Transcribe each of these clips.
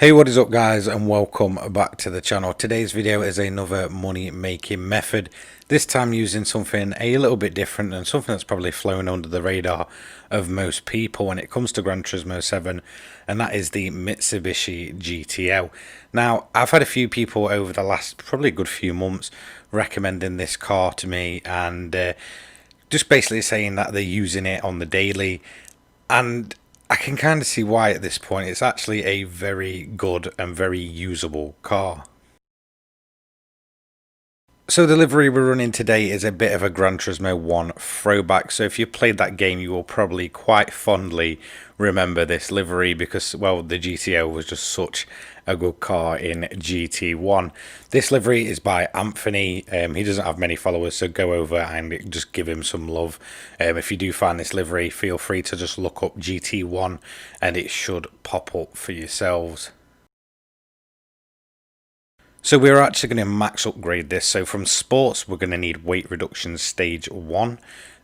Hey, what is up guys, and welcome back to the channel. Today's video is another money making method, this time using something a little bit different and something that's probably flown under the radar of most people when it comes to Gran Turismo 7, and that is the Mitsubishi GTO. Now, I've had a few people over the last probably a good few months recommending this car to me, and just basically saying that they're using it on the daily, and I can kind of see why at this point. It's actually a very good and very usable car. So the livery we're running today is a bit of a Gran Turismo 1 throwback. So if you played that game, you will probably quite fondly remember this livery because, well, the GTO was just such a good car in GT1. This livery is by Anthony. He doesn't have many followers, so go over and just give him some love. If you do find this livery, feel free to just look up GT1 and it should pop up for yourselves. So we're actually going to max upgrade this. So from sports, we're going to need weight reduction stage 1.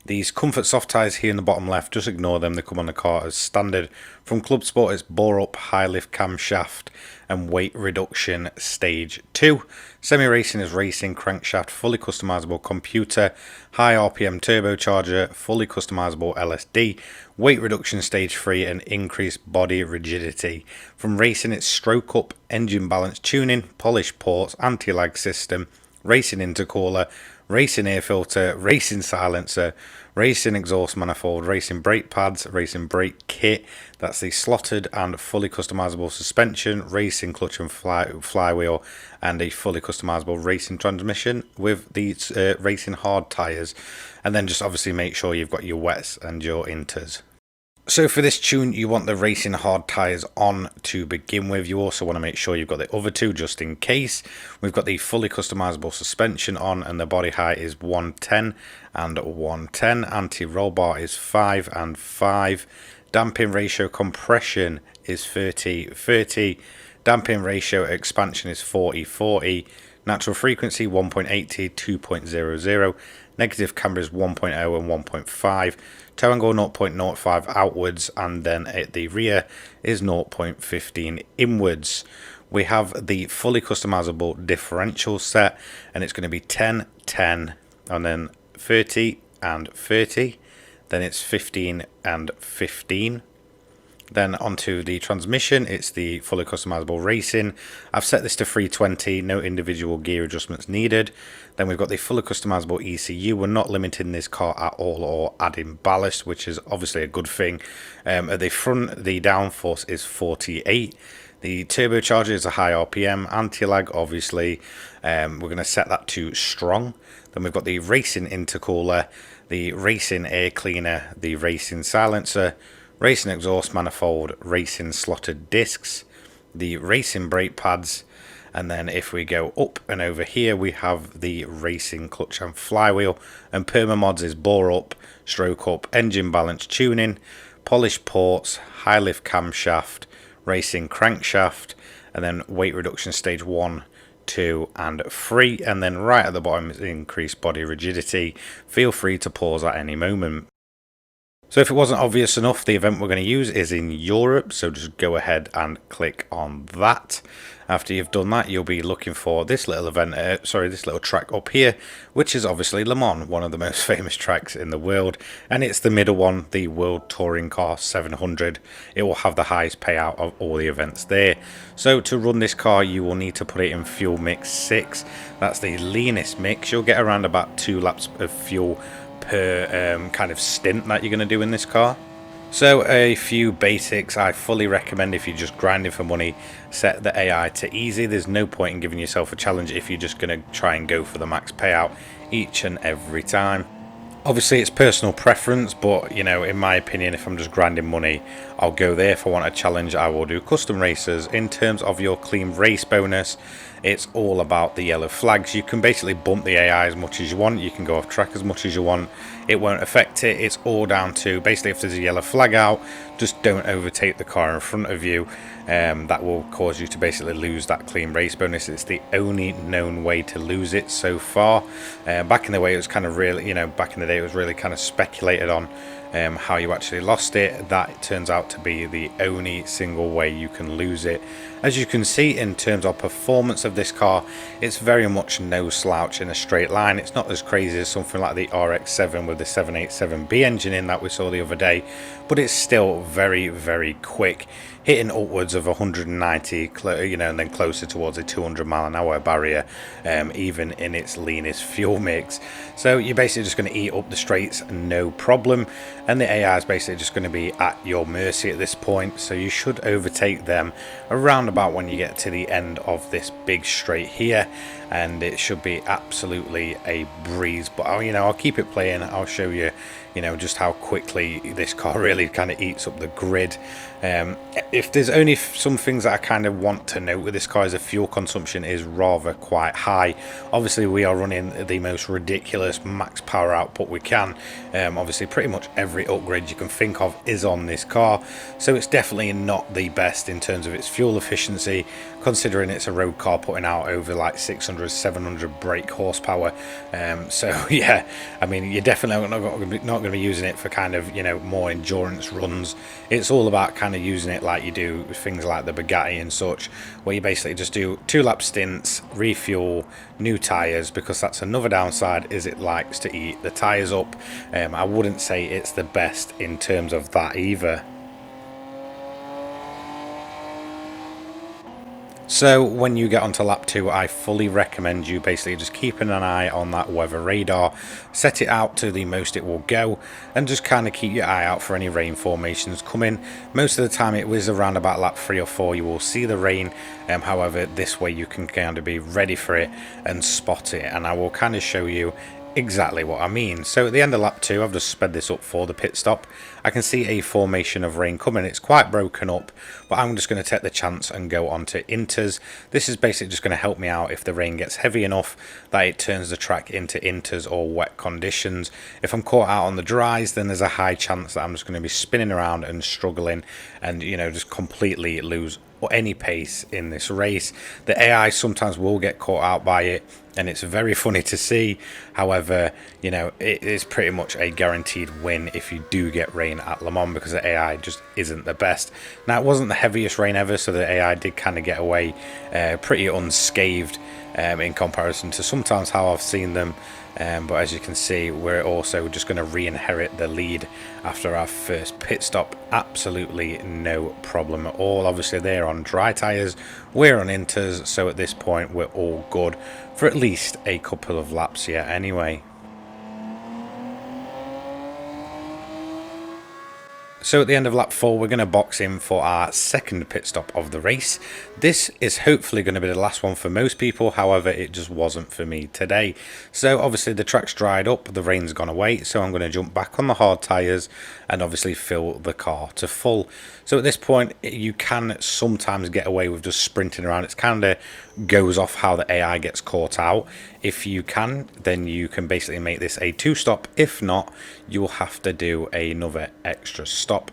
These comfort soft tires here in the bottom left, just ignore them, they come on the car as standard. From club sport, it's bore up, high lift camshaft and weight reduction stage 2. Semi racing is racing crankshaft, fully customizable computer, high RPM turbocharger, fully customizable LSD, weight reduction stage 3 and increased body rigidity. From racing, it's stroke up, engine balance tuning, polished ports, anti-lag system, racing intercooler, racing air filter, racing silencer, racing exhaust manifold, racing brake pads, racing brake kit. That's the slotted and fully customizable suspension, racing clutch and flywheel, and a fully customizable racing transmission with these racing hard tires. And then just obviously make sure you've got your wets and your inters. So for this tune, you want the racing hard tyres on to begin with. You also want to make sure you've got the other two just in case. We've got the fully customizable suspension on, and the body height is 110 and 110. Anti-roll bar is 5 and 5. Damping ratio compression is 30-30. Damping ratio expansion is 40-40. Natural frequency 1.80, 2.00. Negative camber is 1.0 and 1.5. Toe angle 0.05 outwards, and then at the rear is 0.15 inwards. We have the fully customizable differential set, and it's going to be 10, 10, and then 30 and 30. Then it's 15 and 15. Then onto the transmission, it's the fully customizable racing. I've set this to 320, no individual gear adjustments needed. Then we've got the fully customizable ECU. We're not limiting this car at all or adding ballast, which is obviously a good thing. At the front, the downforce is 48. The turbocharger is a high RPM, anti-lag obviously. We're going to set that to strong. Then we've got the racing intercooler, the racing air cleaner, the racing silencer, racing exhaust manifold, racing slotted discs, the racing brake pads, and then if we go up and over here we have the racing clutch and flywheel, and perma mods is bore up, stroke up, engine balance tuning, polished ports, high lift camshaft, racing crankshaft, and then weight reduction stage 1, 2 and 3, and then right at the bottom is increased body rigidity. Feel free to pause at any moment. So if it wasn't obvious enough, the event we're going to use is in Europe, so just go ahead and click on that. After you've done that, you'll be looking for this little event, this little track up here, which is obviously Le Mans, one of the most famous tracks in the world, and it's the middle one, the World Touring Car 700. It will have the highest payout of all the events there. So to run this car, you will need to put it in fuel mix 6. That's the leanest mix. You'll get around about 2 laps of fuel per kind of stint that you're going to do in this car. So a few basics I fully recommend if you're just grinding for money. Set the AI to easy. There's no point in giving yourself a challenge if you're just going to try and go for the max payout each and every time. Obviously it's personal preference, but you know, in my opinion, if I'm just grinding money, I'll go there. If I want a challenge, I will do custom races. In terms of your clean race bonus, it's all about the yellow flags. You can basically bump the AI as much as you want, you can go off track as much as you want, it won't affect it. It's all down to basically if there's a yellow flag out, just don't overtake the car in front of you. That will cause you to basically lose that clean race bonus. It's the only known way to lose it so far. Back in the way it was kind of really, you know, back in the day it was really kind of speculated on how you actually lost it. That turns out to be the only single way you can lose it. As you can see, in terms of performance of this car, it's very much no slouch in a straight line. It's not as crazy as something like the RX-7 with the 787B engine in that we saw the other day, but it's still very, very quick, hitting upwards of 190, you know, and then closer towards a 200-mile-an-hour barrier, even in its leanest fuel mix. So you're basically just going to eat up the straights, no problem, and the AI is basically just going to be at your mercy at this point. So you should overtake them around about when you get to the end of this big straight here, and it should be absolutely a breeze. But I'll keep it playing. I'll show you, just how quickly this car really kind of eats up the grid. If there's only some things that I kind of want to note with this car, is the fuel consumption is rather quite high. Obviously we are running the most ridiculous max power output we can. Obviously pretty much every upgrade you can think of is on this car, so it's definitely not the best in terms of its fuel efficiency, considering it's a road car putting out over like 600-700 brake horsepower. So yeah, I mean, you're definitely not going to be using it for kind of more endurance runs. It's all about kind of using it like you do with things like the Bugatti and such, where you basically just do 2-lap stints, refuel, new tyres, because that's another downside, is it likes to eat the tyres up. I wouldn't say it's the best in terms of that either. So when you get onto lap 2, I fully recommend you basically just keeping an eye on that weather radar, set it out to the most it will go, and just kind of keep your eye out for any rain formations coming. Most of the time it was around about lap 3 or 4 you will see the rain. However, this way you can kind of be ready for it and spot it, and I will kind of show you exactly what I mean. So at the end of lap 2, I've just sped this up for the pit stop. I can see a formation of rain coming. It's quite broken up, but I'm just going to take the chance and go on to inters. This is basically just going to help me out if the rain gets heavy enough that it turns the track into inters or wet conditions. If I'm caught out on the dries, then there's a high chance that I'm just going to be spinning around and struggling and just completely lose any pace in this race. The AI sometimes will get caught out by it, and it's very funny to see. However, it is pretty much a guaranteed win if you do get rain at Le Mans, because the AI just isn't the best. Now, it wasn't the heaviest rain ever, so the AI did kind of get away pretty unscathed in comparison to sometimes how I've seen them. But as you can see, we're also just going to re-inherit the lead after our first pit stop. Absolutely no problem at all. Obviously they're on dry tyres, we're on inters, so at this point we're all good for at least a couple of laps yet anyway. So at the end of lap 4, we're going to box in for our second pit stop of the race. This is hopefully going to be the last one for most people, however it just wasn't for me today. So obviously the track's dried up, the rain's gone away, so I'm going to jump back on the hard tyres and obviously fill the car to full. So at this point you can sometimes get away with just sprinting around. It's kind of goes off how the AI gets caught out. If you can, then you can basically make this a 2-stop. If not, you will have to do another extra stop,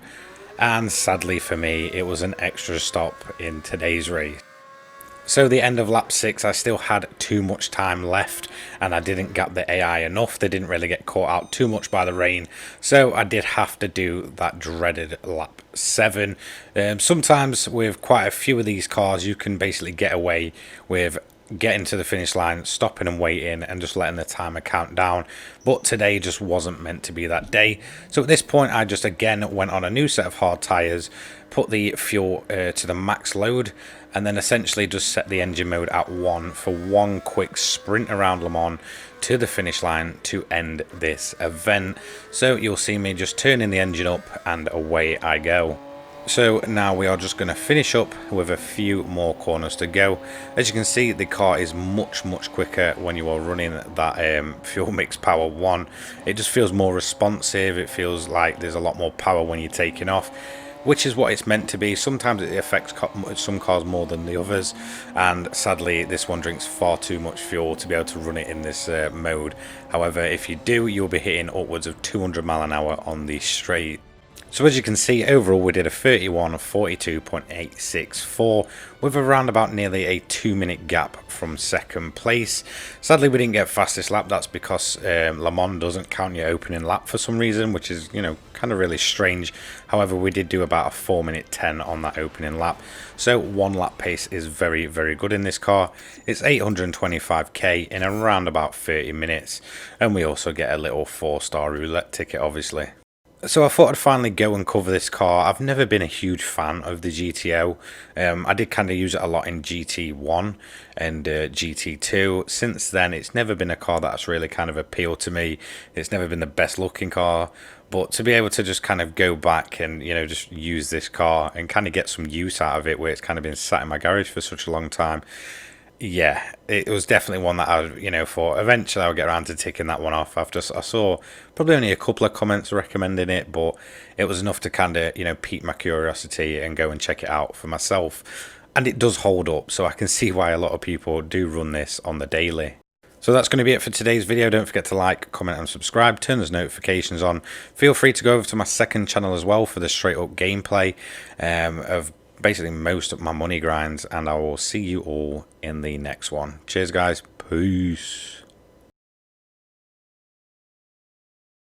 and sadly for me it was an extra stop in today's race. So the end of lap 6, I still had too much time left and I didn't get the AI enough. They didn't really get caught out too much by the rain, so I did have to do that dreaded lap 7. Sometimes with quite a few of these cars you can basically get away with getting to the finish line, stopping and waiting and just letting the timer count down, but today just wasn't meant to be that day. So at this point I just again went on a new set of hard tyres, put the fuel to the max load, and then essentially just set the engine mode at 1 for one quick sprint around Le Mans to the finish line to end this event. So you'll see me just turning the engine up and away I go. So now we are just going to finish up with a few more corners to go. As you can see, the car is much quicker when you are running that fuel mix power 1. It just feels more responsive. It feels like there's a lot more power when you're taking off, which is what it's meant to be. Sometimes it affects some cars more than the others, and sadly this one drinks far too much fuel to be able to run it in this mode. However, if you do, you'll be hitting upwards of 200 mile an hour on the straight. So as you can see, overall we did a 31:42.864 with around about nearly a 2-minute gap from second place. Sadly we didn't get fastest lap. That's because Le Mans doesn't count your opening lap for some reason, which is, you know, kind of really strange. However, we did do about a 4:10 on that opening lap. So 1 lap pace is very, very good in this car. It's 825k in around about 30 minutes. And we also get a little 4-star roulette ticket, obviously. So I thought I'd finally go and cover this car. I've never been a huge fan of the GTO. I did kind of use it a lot in GT1 and GT2. Since then, it's never been a car that's really kind of appealed to me. It's never been the best looking car. But to be able to just kind of go back and, you know, just use this car and kind of get some use out of it where it's kind of been sat in my garage for such a long time. Yeah, it was definitely one that I, you know, thought eventually I'll get around to ticking that one off. I saw probably only a couple of comments recommending it, but it was enough to kind of, you know, pique my curiosity and go and check it out for myself. And it does hold up, so I can see why a lot of people do run this on the daily. So that's going to be it for today's video. Don't forget to like, comment and subscribe. Turn those notifications on. Feel free to go over to my second channel as well for the straight up gameplay of basically most of my money grinds. And I will see you all in the next one. Cheers guys. Peace.